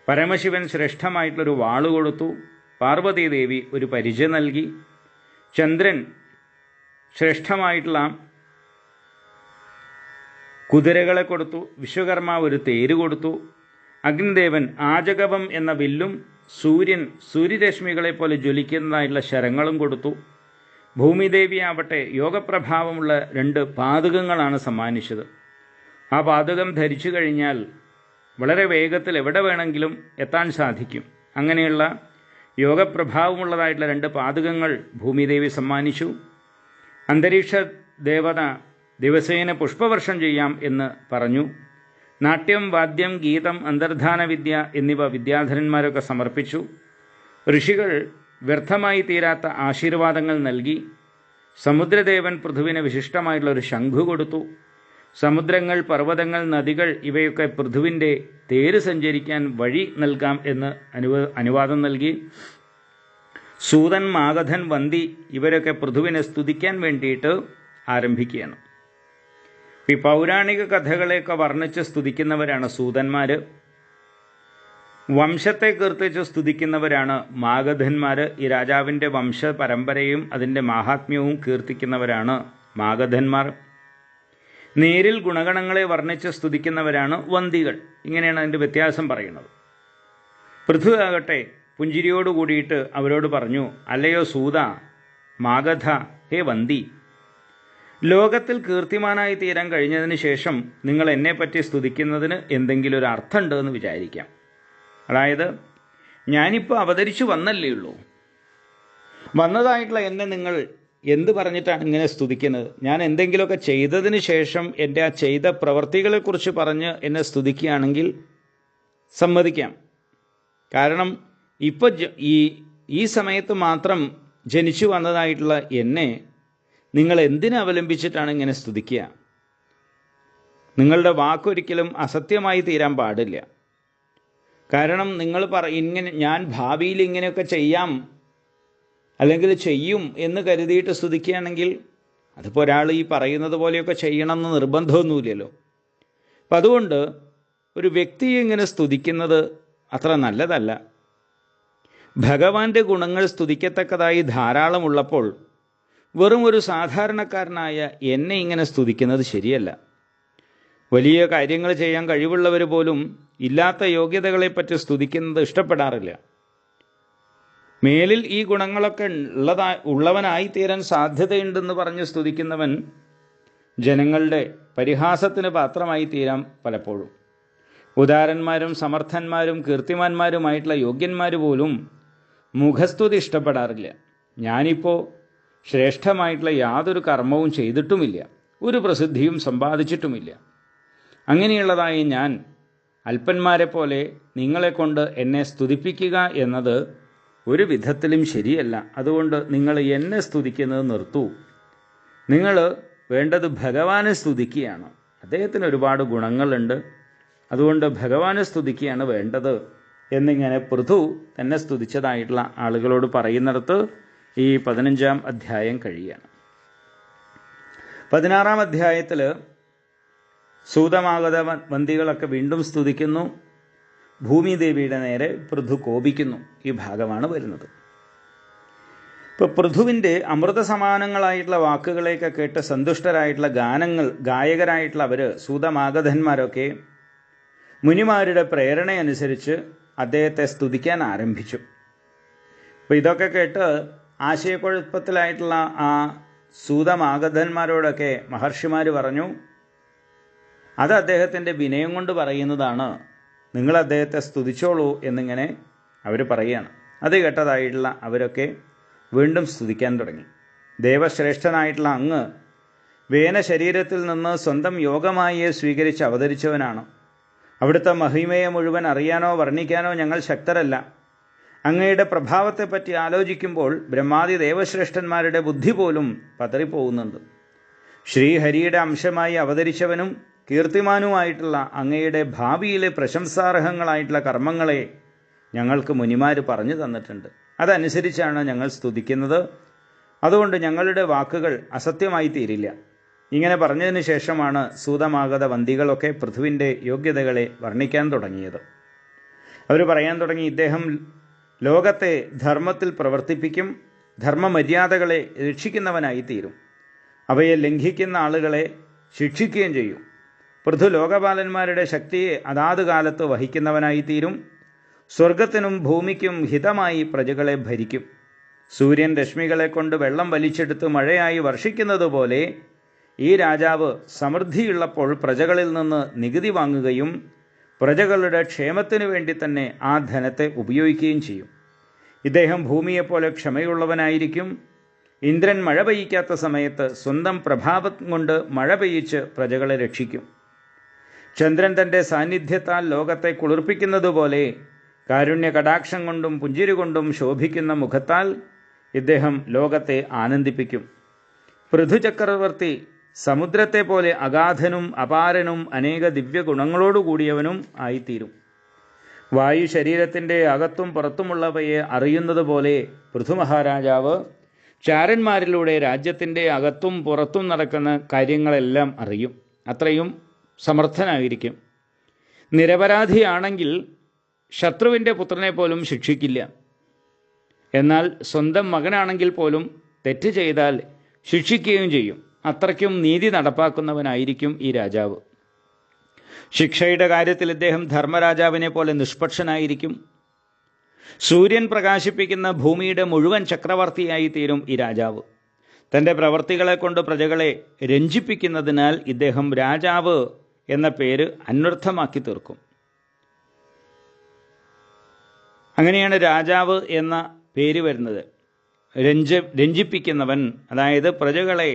Speaker 1: പരമശിവൻ ശ്രേഷ്ഠമായിട്ടുള്ളൊരു വാള് കൊടുത്തു. പാർവതീദേവി ഒരു പരിച നൽകി. ചന്ദ്രൻ ശ്രേഷ്ഠമായിട്ടുള്ള കുതിരകളെ കൊടുത്തു. വിശ്വകർമാവ് ഒരു തേര് കൊടുത്തു. അഗ്നിദേവൻ ആജകവം എന്ന വില്ലും സൂര്യൻ സൂര്യരശ്മികളെ പോലെ ജ്വലിക്കുന്നതായിട്ടുള്ള ശരങ്ങളും കൊടുത്തു. ഭൂമിദേവിയാവട്ടെ യോഗപ്രഭാവമുള്ള 2 പാദുകങ്ങളാണ് സമ്മാനിച്ചത്. ആ പാദുകം ധരിച്ചു കഴിഞ്ഞാൽ വളരെ വേഗത്തിൽ എവിടെ വേണമെങ്കിലും എത്താൻ സാധിക്കും. അങ്ങനെയുള്ള യോഗപ്രഭാവമുള്ളതായിട്ടുള്ള 2 പാദുകങ്ങൾ ഭൂമിദേവി സമ്മാനിച്ചു. അന്തരീക്ഷ ദേവത ദിവസേന പുഷ്പവർഷം ചെയ്യാം എന്ന് പറഞ്ഞു. നാട്യം, വാദ്യം, ഗീതം, അന്തർധാന വിദ്യ എന്നിവ വിദ്യാധരന്മാരൊക്കെ സമർപ്പിച്ചു. ഋഷികൾ വ്യർത്ഥമായി തീരാത്ത ആശീർവാദങ്ങൾ നൽകി. സമുദ്രദേവൻ പൃഥുവിന് വിശിഷ്ടമായിട്ടുള്ളൊരു ശംഖു കൊടുത്തു. സമുദ്രങ്ങൾ, പർവ്വതങ്ങൾ, നദികൾ ഇവയൊക്കെ പൃഥുവിൻ്റെ തേര് സഞ്ചരിക്കാൻ വഴി നൽകാം എന്ന് അനുവാദം നൽകി. സൂതൻ, മാഗധൻ, വന്തി ഇവരൊക്കെ പൃഥുവിനെ സ്തുതിക്കാൻ വേണ്ടിയിട്ട് ആരംഭിക്കുകയാണ്. ഈ പൗരാണിക കഥകളെയൊക്കെ വർണ്ണിച്ച് സ്തുതിക്കുന്നവരാണ് സൂതന്മാർ. വംശത്തെ കീർത്തിച്ച് സ്തുതിക്കുന്നവരാണ് മാഗധന്മാർ. ഈ രാജാവിൻ്റെ വംശ പരമ്പരയും അതിൻ്റെ മാഹാത്മ്യവും കീർത്തിക്കുന്നവരാണ് മാഗധന്മാർ. നേരിൽ ഗുണഗണങ്ങളെ വർണ്ണിച്ച് സ്തുതിക്കുന്നവരാണ് വന്തികൾ. ഇങ്ങനെയാണ് അതിൻ്റെ വ്യത്യാസം പറയുന്നത്. പൃഥു ആകട്ടെ പുഞ്ചിരിയോട് കൂടിയിട്ട് അവരോട് പറഞ്ഞു, അല്ലയോ സൂത, മാഗധ, ഹേ വന്തി, ലോകത്തിൽ കീർത്തിമാനായി തീരാൻ കഴിഞ്ഞതിന് ശേഷം നിങ്ങൾ എന്നെപ്പറ്റി സ്തുതിക്കുന്നതിന് എന്തെങ്കിലും ഒരു അർത്ഥമുണ്ട് എന്ന് വിചാരിക്കാം. അതായത് ഞാനിപ്പോൾ അവതരിച്ചു വന്നല്ലേ ഉള്ളൂ. വന്നതായിട്ടുള്ള എന്നെ നിങ്ങൾ എന്ത് പറഞ്ഞിട്ടാണ് ഇങ്ങനെ സ്തുതിക്കുന്നത്? ഞാൻ എന്തെങ്കിലുമൊക്കെ ചെയ്തതിന് ശേഷം എൻ്റെ ആ ചെയ്ത പ്രവൃത്തികളെക്കുറിച്ച് പറഞ്ഞ് എന്നെ സ്തുതിക്കുകയാണെങ്കിൽ സമ്മതിക്കാം. കാരണം ഇപ്പോൾ ഈ സമയത്ത് മാത്രം ജനിച്ചു വന്നതായിട്ടുള്ള എന്നെ നിങ്ങൾ എന്തിനെ അവലംബിച്ചിട്ടാണ് ഇങ്ങനെ സ്തുതിക്കുക? നിങ്ങളുടെ വാക്കൊരിക്കലും അസത്യമായി തീരാൻ പാടില്ല. കാരണം നിങ്ങൾ ഇങ്ങനെ ഞാൻ ഭാവിയിൽ ഇങ്ങനെയൊക്കെ ചെയ്യാം അല്ലെങ്കിൽ ചെയ്യും എന്ന് കരുതിയിട്ട് സ്തുതിക്കുകയാണെങ്കിൽ അതിപ്പോൾ ഒരാൾ ഈ പറയുന്നത് പോലെയൊക്കെ ചെയ്യണമെന്ന് നിർബന്ധമൊന്നുമില്ലല്ലോ. അപ്പം അതുകൊണ്ട് ഒരു വ്യക്തിയെ ഇങ്ങനെ സ്തുതിക്കുന്നത് അത്ര നല്ലതല്ല. ഭഗവാന്റെ ഗുണങ്ങൾ സ്തുതിക്കത്തക്കതായി ധാരാളമുള്ളപ്പോൾ വെറും ഒരു സാധാരണക്കാരനായ എന്നെ ഇങ്ങനെ സ്തുതിക്കുന്നത് ശരിയല്ല. വലിയ കാര്യങ്ങൾ ചെയ്യാൻ കഴിവുള്ളവർ പോലും ഇല്ലാത്ത യോഗ്യതകളെപ്പറ്റി സ്തുതിക്കുന്നത് ഇഷ്ടപ്പെടാറില്ല. മേലിൽ ഈ ഗുണങ്ങളൊക്കെ ഉള്ളവനായി തീരാൻ സാധ്യതയുണ്ടെന്ന് പറഞ്ഞ് സ്തുതിക്കുന്നവൻ ജനങ്ങളുടെ പരിഹാസത്തിന് പാത്രമായി തീരാം പലപ്പോഴും. ഉദാരന്മാരും സമർത്ഥന്മാരും കീർത്തിമാന്മാരുമായിട്ടുള്ള യോഗ്യന്മാർ പോലും മുഖസ്തുതി ഇഷ്ടപ്പെടാറില്ല. ഞാനിപ്പോൾ ശ്രേഷ്ഠമായിട്ടുള്ള യാതൊരു കർമ്മവും ചെയ്തിട്ടുമില്ല, ഒരു പ്രസിദ്ധിയും സമ്പാദിച്ചിട്ടുമില്ല. അങ്ങനെയുള്ളതായി ഞാൻ അല്പന്മാരെ പോലെ നിങ്ങളെക്കൊണ്ട് എന്നെ സ്തുതിപ്പിക്കുക എന്നത് ഒരു വിധത്തിലും ശരിയല്ല. അതുകൊണ്ട് നിങ്ങൾ എന്നെ സ്തുതിക്കുന്നത് നിർത്തൂ. നിങ്ങൾ വേണ്ടത് ഭഗവാനെ സ്തുതിക്കുകയാണ്. അദ്ദേഹത്തിന് ഒരുപാട് ഗുണങ്ങളുണ്ട്, അതുകൊണ്ട് ഭഗവാനെ സ്തുതിക്കുകയാണ് വേണ്ടത് എന്നിങ്ങനെ പൃഥു തന്നെ സ്തുതിച്ചതായിട്ടുള്ള ആളുകളോട് പറയുന്നിടത്ത് ഈ 15-ാം അധ്യായം കഴിയുകയാണ്. 16-ാം അധ്യായത്തിൽ സൂതമാഗത വന്ദികളൊക്കെ വീണ്ടും സ്തുതിക്കുന്നു. ഭൂമിദേവിയുടെ നേരെ പൃഥു കോപിക്കുന്നു. ഈ ഭാഗമാണ് വരുന്നത്. ഇപ്പോൾ പൃഥുവിൻ്റെ അമൃത സമാനങ്ങളായിട്ടുള്ള വാക്കുകളെയൊക്കെ കേട്ട് സന്തുഷ്ടരായിട്ടുള്ള ഗായകരായിട്ടുള്ള അവർ സൂതമാഗധന്മാരൊക്കെ മുനിമാരുടെ പ്രേരണയനുസരിച്ച് അദ്ദേഹത്തെ സ്തുതിക്കാൻ ആരംഭിച്ചു. അപ്പോൾ ഇതൊക്കെ കേട്ട് ആശയക്കുഴപ്പത്തിലായിട്ടുള്ള ആ സൂതമാഗധന്മാരോടൊക്കെ മഹർഷിമാർ പറഞ്ഞു, അത് അദ്ദേഹത്തിൻ്റെ വിനയം കൊണ്ട് പറയുന്നതാണ്, നിങ്ങൾ അദ്ദേഹത്തെ സ്തുതിച്ചോളൂ എന്നിങ്ങനെ അവർ പറയുകയാണ്. അത് കേട്ടതായിട്ടുള്ള അവരൊക്കെ വീണ്ടും സ്തുതിക്കാൻ തുടങ്ങി. ദേവശ്രേഷ്ഠനായിട്ടുള്ള അങ്ങ് വേന ശരീരത്തിൽ നിന്ന് സ്വന്തം യോഗമായെ സ്വീകരിച്ച് അവതരിച്ചവനാണ്. അവിടുത്തെ മഹിമയെ മുഴുവൻ അറിയാനോ വർണ്ണിക്കാനോ ഞങ്ങൾ ശക്തരല്ല. അങ്ങയുടെ പ്രഭാവത്തെപ്പറ്റി ആലോചിക്കുമ്പോൾ ബ്രഹ്മാദി ദേവശ്രേഷ്ഠന്മാരുടെ ബുദ്ധി പോലും പതറിപ്പോകുന്നുണ്ട്. ശ്രീഹരിയുടെ അംശമായി അവതരിച്ചവനും കീർത്തിമാനുമായിട്ടുള്ള അങ്ങയുടെ ഭാവിയിലെ പ്രശംസാർഹങ്ങളായിട്ടുള്ള കർമ്മങ്ങളെ ഞങ്ങൾക്ക് മുനിമാർ പറഞ്ഞു തന്നിട്ടുണ്ട്. അതനുസരിച്ചാണ് ഞങ്ങൾ സ്തുതിക്കുന്നത്. അതുകൊണ്ട് ഞങ്ങളുടെ വാക്കുകൾ അസത്യമായി തീരില്ല. ഇങ്ങനെ പറഞ്ഞതിന് ശേഷമാണ് സൂതമാഗത വന്ദികളൊക്കെ പൃഥുവിൻ്റെ യോഗ്യതകളെ വർണ്ണിക്കാൻ തുടങ്ങിയത്. അവർ പറയാൻ തുടങ്ങി, ഇദ്ദേഹം ലോകത്തെ ധർമ്മത്തിൽ പ്രവർത്തിപ്പിക്കും, ധർമ്മമര്യാദകളെ രക്ഷിക്കുന്നവനായി തീരും, അവയെ ലംഘിക്കുന്ന ആളുകളെ ശിക്ഷിക്കുകയും ചെയ്യും. പൃഥു ലോകപാലന്മാരുടെ ശക്തിയെ അതാത് കാലത്ത് വഹിക്കുന്നവനായി തീരും. സ്വർഗത്തിനും ഭൂമിക്കും ഹിതമായി പ്രജകളെ ഭരിക്കും. സൂര്യൻ രശ്മികളെ കൊണ്ട് വെള്ളം വലിച്ചെടുത്ത് മഴയായി വർഷിക്കുന്നത് പോലെ ഈ രാജാവ് സമൃദ്ധിയുള്ളപ്പോൾ പ്രജകളിൽ നിന്ന് നികുതി വാങ്ങുകയും പ്രജകളുടെ ക്ഷേമത്തിനു വേണ്ടി തന്നെ ആ ധനത്തെ ഉപയോഗിക്കുകയും ചെയ്യും. ഇദ്ദേഹം ഭൂമിയെപ്പോലെ ക്ഷമയുള്ളവനായിരിക്കും. ഇന്ദ്രൻ മഴ പെയ്യിക്കാത്ത സമയത്ത് സ്വന്തം പ്രഭാവം കൊണ്ട് മഴ പെയ്യിച്ച് പ്രജകളെ രക്ഷിക്കും. ചന്ദ്രൻ തൻ്റെ സാന്നിധ്യത്താൽ ലോകത്തെ കുളിർപ്പിക്കുന്നത് പോലെ കാരുണ്യ കടാക്ഷം കൊണ്ടും പുഞ്ചിരി കൊണ്ടും ശോഭിക്കുന്ന മുഖത്താൽ ഇദ്ദേഹം ലോകത്തെ ആനന്ദിപ്പിക്കും. പൃഥു ചക്രവർത്തി സമുദ്രത്തെ പോലെ അഗാധനും അപാരനും അനേക ദിവ്യഗുണങ്ങളോടുകൂടിയവനും ആയിത്തീരും. വായു ശരീരത്തിൻ്റെ അകത്തും പുറത്തുമുള്ളവയെ അറിയുന്നത് പോലെ പൃഥു മഹാരാജാവ് ചാരന്മാരിലൂടെ രാജ്യത്തിൻ്റെ അകത്തും പുറത്തും നടക്കുന്ന കാര്യങ്ങളെല്ലാം അറിയും. അത്രയും സമർത്ഥനായിരിക്കും. നിരപരാധിയാണെങ്കിൽ ശത്രുവിൻ്റെ പുത്രനെ പോലും ശിക്ഷിക്കില്ല. എന്നാൽ സ്വന്തം മകനാണെങ്കിൽ പോലും തെറ്റ് ചെയ്താൽ ശിക്ഷിക്കുകയും ചെയ്യും. അത്രയ്ക്കും നീതി നടപ്പാക്കുന്നവനായിരിക്കും ഈ രാജാവ്. ശിക്ഷയുടെ കാര്യത്തിൽ ഇദ്ദേഹം ധർമ്മരാജാവിനെ പോലെ നിഷ്പക്ഷനായിരിക്കും. സൂര്യൻ പ്രകാശിപ്പിക്കുന്ന ഭൂമിയുടെ മുഴുവൻ ചക്രവർത്തിയായി തീരും ഈ രാജാവ്. തൻ്റെ പ്രവർത്തികളെ കൊണ്ട് പ്രജകളെ രഞ്ജിപ്പിക്കുന്നതിനാൽ ഇദ്ദേഹം രാജാവ് എന്ന പേര് അന്വർത്ഥമാക്കി തീർക്കും. അങ്ങനെയാണ് രാജാവ് എന്ന പേര് വരുന്നത്. രഞ്ജിപ്പിക്കുന്നവൻ, അതായത് പ്രജകളെ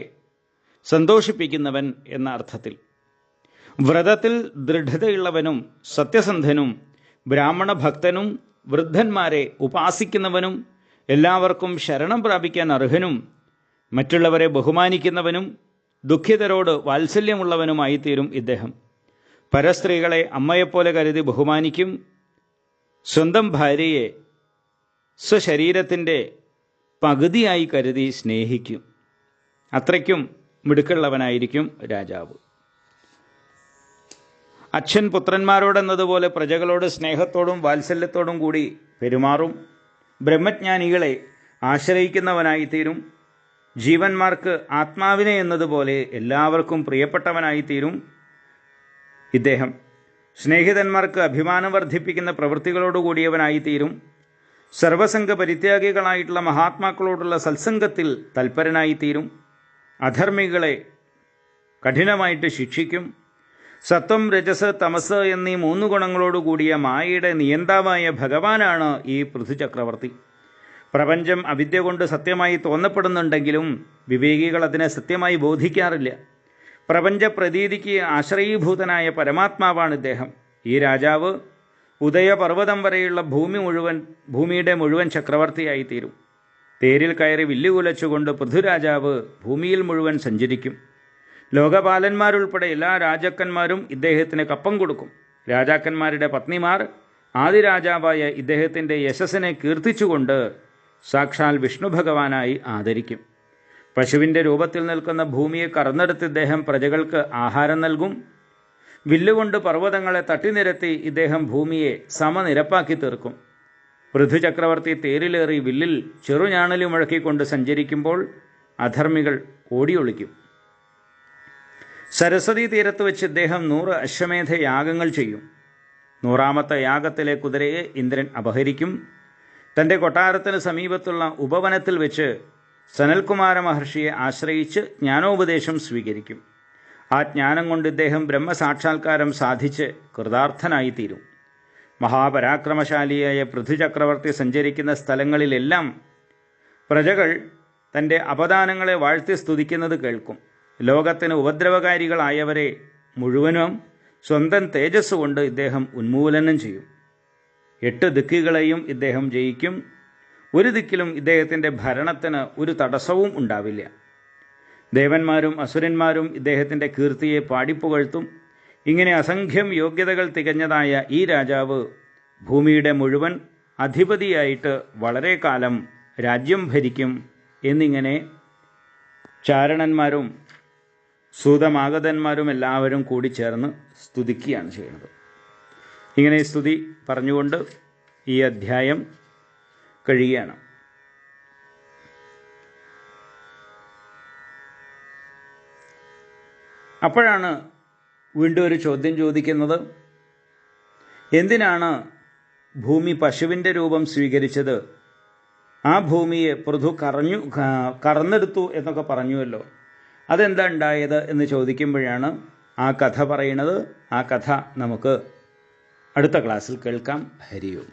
Speaker 1: സന്തോഷിപ്പിക്കുന്നവൻ എന്ന അർത്ഥത്തിൽ. വ്രതത്തിൽ ദൃഢതയുള്ളവനും സത്യസന്ധനും ബ്രാഹ്മണ ഭക്തനും വൃദ്ധന്മാരെ ഉപാസിക്കുന്നവനും എല്ലാവർക്കും ശരണം പ്രാപിക്കാൻ അർഹനും മറ്റുള്ളവരെ ബഹുമാനിക്കുന്നവനും ദുഃഖിതരോട് വാത്സല്യമുള്ളവനുമായി തീരും ഇദ്ദേഹം. പരസ്ത്രീകളെ അമ്മയെപ്പോലെ കരുതി ബഹുമാനിക്കും. സ്വന്തം ഭാര്യയെ സ്വശരീരത്തിൻ്റെ പകുതിയായി കരുതി സ്നേഹിക്കും. അത്രയ്ക്കും മിടുക്കുള്ളവനായിരിക്കും രാജാവ്. അച്ഛൻ പുത്രന്മാരോടെന്നതുപോലെ പ്രജകളോട് സ്നേഹത്തോടും വാത്സല്യത്തോടും കൂടി പെരുമാറും. ബ്രഹ്മജ്ഞാനികളെ ആശ്രയിക്കുന്നവനായിത്തീരും. ജീവന്മാർക്ക് ആത്മാവിനെ എന്നതുപോലെ എല്ലാവർക്കും പ്രിയപ്പെട്ടവനായിത്തീരും. ഇദ്ദേഹം സ്നേഹിതന്മാർക്ക് അഭിമാനം വർദ്ധിപ്പിക്കുന്ന പ്രവൃത്തികളോടുകൂടിയവനായിത്തീരും. സർവസംഘ പരിത്യാഗികളായിട്ടുള്ള മഹാത്മാക്കളോടുള്ള സത്സംഗത്തിൽ തൽപരനായിത്തീരും. അധർമ്മികളെ കഠിനമായിട്ട് ശിക്ഷിക്കും. സത്വം, രജസ്, തമസ് എന്നീ 3 ഗുണങ്ങളോടുകൂടിയ മായയുടെ നിയന്താവായ ഭഗവാനാണ് ഈ പൃഥുചക്രവർത്തി. പ്രപഞ്ചം അവിദ്യ കൊണ്ട് സത്യമായി തോന്നപ്പെടുന്നുണ്ടെങ്കിലും വിവേകികൾ അതിനെ സത്യമായി ബോധിക്കാറില്ല. പ്രപഞ്ച പ്രതീതിക്ക് ആശ്രയീഭൂതനായ പരമാത്മാവാണ് ഇദ്ദേഹം. ഈ രാജാവ് ഉദയപർവ്വതം വരെയുള്ള ഭൂമിയുടെ മുഴുവൻ ചക്രവർത്തിയായിത്തീരും. തേരിൽ കയറി വില്ലുകുലച്ചുകൊണ്ട് പൃഥുരാജാവ് ഭൂമിയിൽ മുഴുവൻ സഞ്ചരിക്കും. ലോകപാലന്മാരുൾപ്പെടെ എല്ലാ രാജാക്കന്മാരും ഇദ്ദേഹത്തിന് കപ്പം കൊടുക്കും. രാജാക്കന്മാരുടെ പത്നിമാർ ആദിരാജാവായ ഇദ്ദേഹത്തിൻ്റെ യശസ്സിനെ കീർത്തിച്ചുകൊണ്ട് സാക്ഷാൽ വിഷ്ണു ഭഗവാനായി ആദരിക്കും. പശുവിൻ്റെ രൂപത്തിൽ നിൽക്കുന്ന ഭൂമിയെ കറന്നെടുത്ത് ഇദ്ദേഹം പ്രജകൾക്ക് ആഹാരം നൽകും. വില്ലുകൊണ്ട് പർവ്വതങ്ങളെ തട്ടിനിരത്തി ഇദ്ദേഹം ഭൂമിയെ സമനിരപ്പാക്കി തീർക്കും. പൃഥുചക്രവർത്തി തേരിലേറി വില്ലിൽ ചെറുഞാണലി മുഴക്കിക്കൊണ്ട് സഞ്ചരിക്കുമ്പോൾ അധർമ്മികൾ ഓടിയൊളിക്കും. സരസ്വതി തീരത്ത് വെച്ച് ഇദ്ദേഹം 100 അശ്വമേധ യാഗങ്ങൾ ചെയ്യും. 100ാമത്തെ യാഗത്തിലെ കുതിരയെ ഇന്ദ്രൻ അപഹരിക്കും. തൻ്റെ കൊട്ടാരത്തിന് സമീപത്തുള്ള ഉപവനത്തിൽ വെച്ച് സനൽകുമാര മഹർഷിയെ ആശ്രയിച്ച് ജ്ഞാനോപദേശം സ്വീകരിക്കും. ആ ജ്ഞാനം കൊണ്ട് ഇദ്ദേഹം ബ്രഹ്മസാക്ഷാത്കാരം സാധിച്ച് കൃതാർത്ഥനായിത്തീരും. മഹാപരാക്രമശാലിയായ പൃഥുചക്രവർത്തി സഞ്ചരിക്കുന്ന സ്ഥലങ്ങളിലെല്ലാം പ്രജകൾ തൻ്റെ അപദാനങ്ങളെ വാഴ്ത്തി സ്തുതിക്കുന്നത് കേൾക്കും. ലോകത്തിന് ഉപദ്രവകാരികളായവരെ മുഴുവനും സ്വന്തം തേജസ് കൊണ്ട് ഇദ്ദേഹം ഉന്മൂലനം ചെയ്യും. 8 ദിക്കുകളെയും ഇദ്ദേഹം ജയിക്കും. ഒരു ദിക്കിലും ഇദ്ദേഹത്തിൻ്റെ ഭരണത്തിന് ഒരു തടസ്സവും ഉണ്ടാവില്ല. ദേവന്മാരും അസുരന്മാരും ഇദ്ദേഹത്തിൻ്റെ കീർത്തിയെ പാടിപ്പുകഴ്ത്തും. ഇങ്ങനെ അസംഖ്യം യോഗ്യതകൾ തികഞ്ഞതായ ഈ രാജാവ് ഭൂമിയുടെ മുഴുവൻ അധിപതിയായിട്ട് വളരെ കാലം രാജ്യം ഭരിക്കും എന്നിങ്ങനെ ചാരണന്മാരും സൂതമാഗതന്മാരും എല്ലാവരും കൂടി ചേർന്ന് സ്തുതിക്കുകയാണ് ചെയ്യുന്നത്. ഇങ്ങനെ സ്തുതി പറഞ്ഞുകൊണ്ട് ഈ അധ്യായം കഴിയുകയാണ്. അപ്പോഴാണ് വീണ്ടും ഒരു ചോദ്യം ചോദിക്കുന്നത്, എന്തിനാണ് ഭൂമി പശുവിൻ്റെ രൂപം സ്വീകരിച്ചത്? ആ ഭൂമിയെ പൃഥു കറന്നെടുത്തു എന്നൊക്കെ പറഞ്ഞുവല്ലോ, അതെന്താ ഉണ്ടായത് എന്ന് ചോദിക്കുമ്പോഴാണ് ആ കഥ പറയുന്നത്. ആ കഥ നമുക്ക് അടുത്ത ക്ലാസ്സിൽ കേൾക്കാം. ഹരി ഓം.